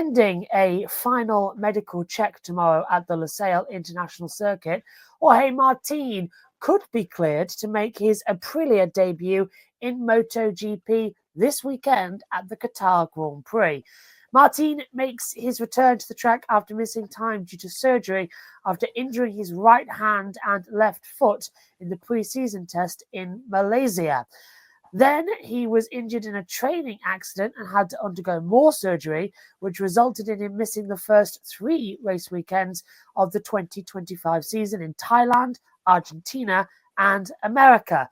Pending a final medical check tomorrow at the Losail International Circuit, Jorge Martín could be cleared to make his Aprilia debut in MotoGP this weekend at the Qatar Grand Prix. Martín makes his return to the track after missing time due to surgery after injuring his right hand and left foot in the pre-season test in Malaysia. Then he was injured in a training accident and had to undergo more surgery, which resulted in him missing the first 3 race weekends of the 2025 season in Thailand, Argentina, and America.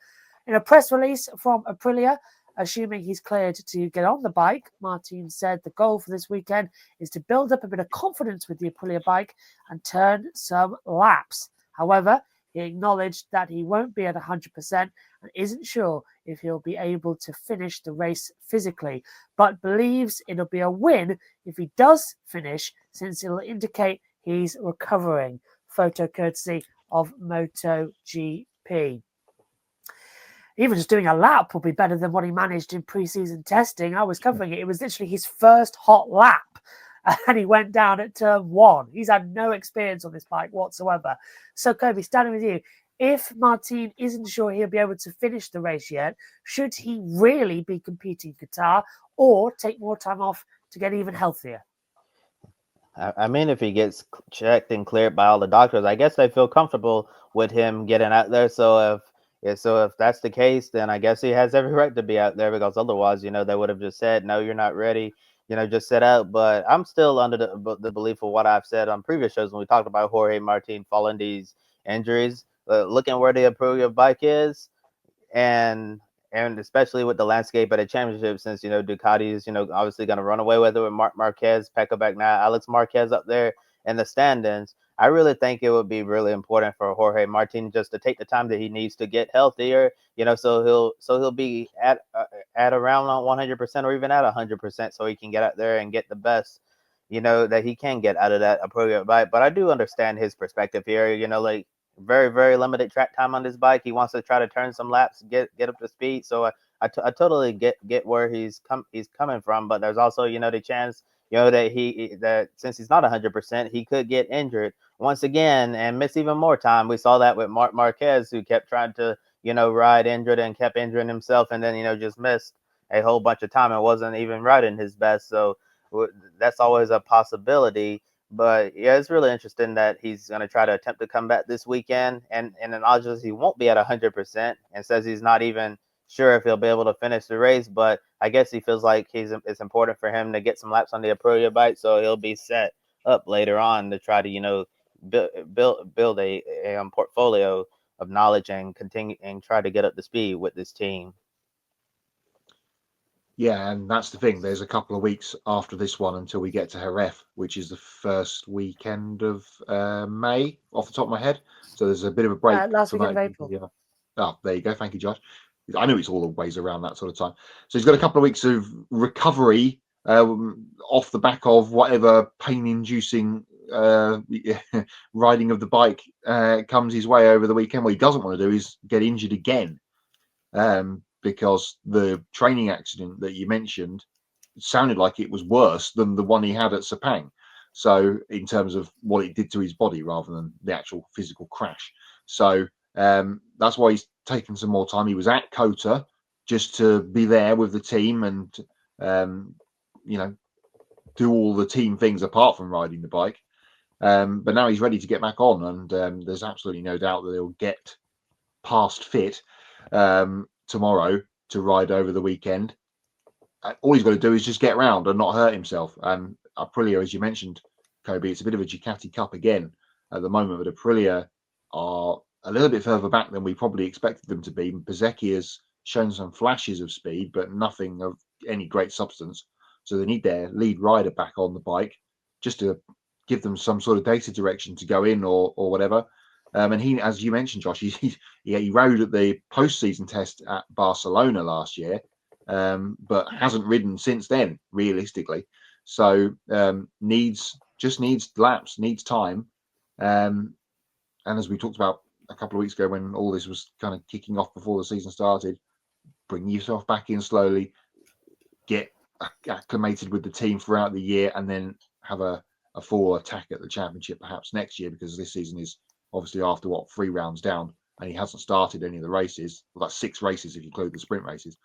In a press release from Aprilia, assuming he's cleared to get on the bike, Martín said the goal for this weekend is to build up a bit of confidence with the Aprilia bike and turn some laps. However, he acknowledged that he won't be at 100% and isn't sure if he'll be able to finish the race physically, but believes it'll be a win if he does finish, since it'll indicate he's recovering. Photo courtesy of MotoGP. Even just doing a lap will be better than what he managed in pre-season testing. I was covering it. It was literally his first hot lap, and he went down at turn 1. He's had no experience on this bike whatsoever. So, Kobe, starting with you, if Martín isn't sure he'll be able to finish the race yet, should he really be competing Qatar or take more time off to get even healthier? I mean, if he gets checked and cleared by all the doctors, I guess they feel comfortable with him getting out there. So if that's the case, then I guess he has every right to be out there, because otherwise, they would have just said, no, you're not ready, just sit out. But I'm still under the belief of what I've said on previous shows when we talked about Jorge Martín following these injuries. Looking where the Aprilia bike is, and especially with the landscape at a championship, since Ducati is obviously going to run away with it with Marc Marquez, Pecco Bagnaia, Alex Marquez up there in the standings. I really think it would be really important for Jorge Martín just to take the time that he needs to get healthier, so he'll be at around 100% or even at 100%, so he can get out there and get the best that he can get out of that Aprilia bike. But I do understand his perspective here, like very, very limited track time on this bike. He wants to try to turn some laps, get up to speed. So I totally get where he's coming from. But there's also the chance that since he's not 100%, he could get injured once again and miss even more time. We saw that with Marc Marquez, who kept trying to ride injured and kept injuring himself, and then just missed a whole bunch of time and wasn't even riding his best. So that's always a possibility. But yeah, it's really interesting that he's going to try to attempt to come back this weekend, and then obviously he won't be at 100%, and says he's not even sure if he'll be able to finish the race. But I guess he feels like it's important for him to get some laps on the Aprilia bike, so he'll be set up later on to try to build a portfolio of knowledge and continue and try to get up to speed with this team. Yeah, and that's the thing. There's a couple of weeks after this one until we get to Jerez, which is the first weekend of May, off the top of my head. So there's a bit of a break. Last weekend of April. Yeah. Oh, there you go. Thank you, Josh. I knew it's always around that sort of time. So he's got a couple of weeks of recovery off the back of whatever pain-inducing riding of the bike comes his way over the weekend. What he doesn't want to do is get injured again. Because the training accident that you mentioned sounded like it was worse than the one he had at Sepang. So in terms of what it did to his body rather than the actual physical crash. So that's why he's taken some more time. He was at Kota just to be there with the team and, do all the team things apart from riding the bike. But now he's ready to get back on, and there's absolutely no doubt that he'll get past fit tomorrow to ride over the weekend. All he's got to do is just get round and not hurt himself. Aprilia, as you mentioned, Kobe, it's a bit of a Ducati Cup again at the moment, but Aprilia are a little bit further back than we probably expected them to be. Bezzecchi has shown some flashes of speed, but nothing of any great substance. So they need their lead rider back on the bike just to give them some sort of data direction to go in or whatever. And he, as you mentioned, Josh, he rode at the postseason test at Barcelona last year, but hasn't ridden since then, realistically. So needs laps, needs time. And as we talked about a couple of weeks ago when all this was kind of kicking off before the season started, bring yourself back in slowly, get acclimated with the team throughout the year and then have a full attack at the championship perhaps next year, because this season is obviously after 3 rounds down and he hasn't started any of the races. Well, that's 6 races if you include the sprint races.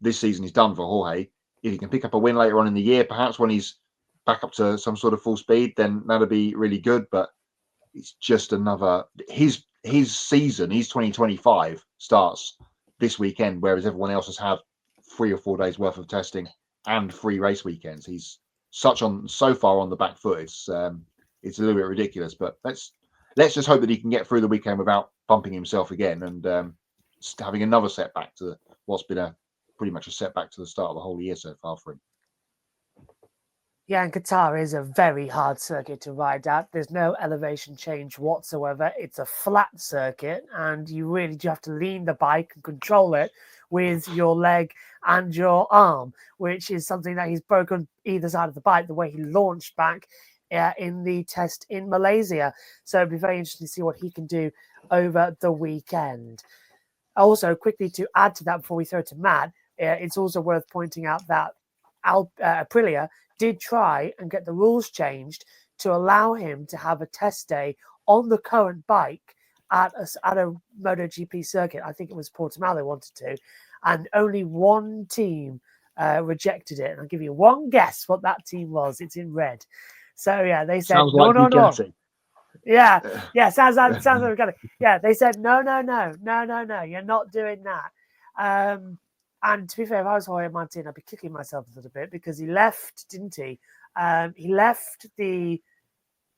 This season is done for Jorge. If he can pick up a win later on in the year, perhaps when he's back up to some sort of full speed, then that'll be really good. But it's just another his season, his 2025 starts this weekend, whereas everyone else has had 3 or 4 days worth of testing and 3 race weekends. He's so far on the back foot. It's a little bit ridiculous, but let's just hope that he can get through the weekend without bumping himself again and having another setback to what's been pretty much a setback to the start of the whole year so far for him. Yeah, and Qatar is a very hard circuit to ride at. There's no elevation change whatsoever. It's a flat circuit, and you really do have to lean the bike and control it with your leg and your arm, which is something that he's broken either side of the bike, the way he launched back in the test in Malaysia. So it'd be very interesting to see what he can do over the weekend. Also, quickly to add to that before we throw to Matt, it's also worth pointing out that Aprilia did try and get the rules changed to allow him to have a test day on the current bike at a MotoGP circuit. I think it was Portimao they wanted to, and only one team rejected it. And I'll give you one guess what that team was. It's in red. So yeah, they said Sounds no. Yeah, sounds like Bugatti. Yeah, they said no, you're not doing that. And to be fair, if I was Jorge Martin, I'd be kicking myself a little bit because he left, didn't he? He left the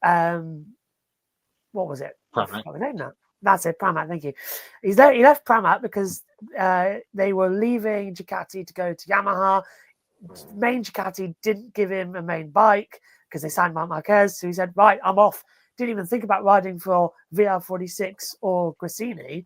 what was it? Pramac. That's it, Pramac. Thank you. He left Pramac because they were leaving Ducati to go to Yamaha. Main Ducati didn't give him a main bike because they signed Marc Marquez. So he said, right, I'm off. Didn't even think about riding for VR46 or Gresini.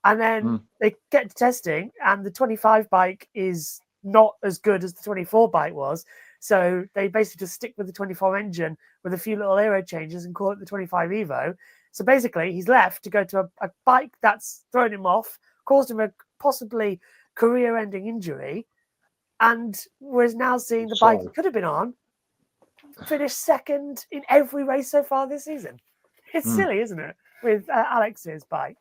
And then they get to testing, and the 25 bike is not as good as the 24 bike was. So they basically just stick with the 24 engine with a few little aero changes and call it the 25 Evo. So basically, he's left to go to a bike that's thrown him off, caused him a possibly career-ending injury, and we're now seeing the bike he could have been on finish second in every race so far this season. It's silly, isn't it, with Alex's bike?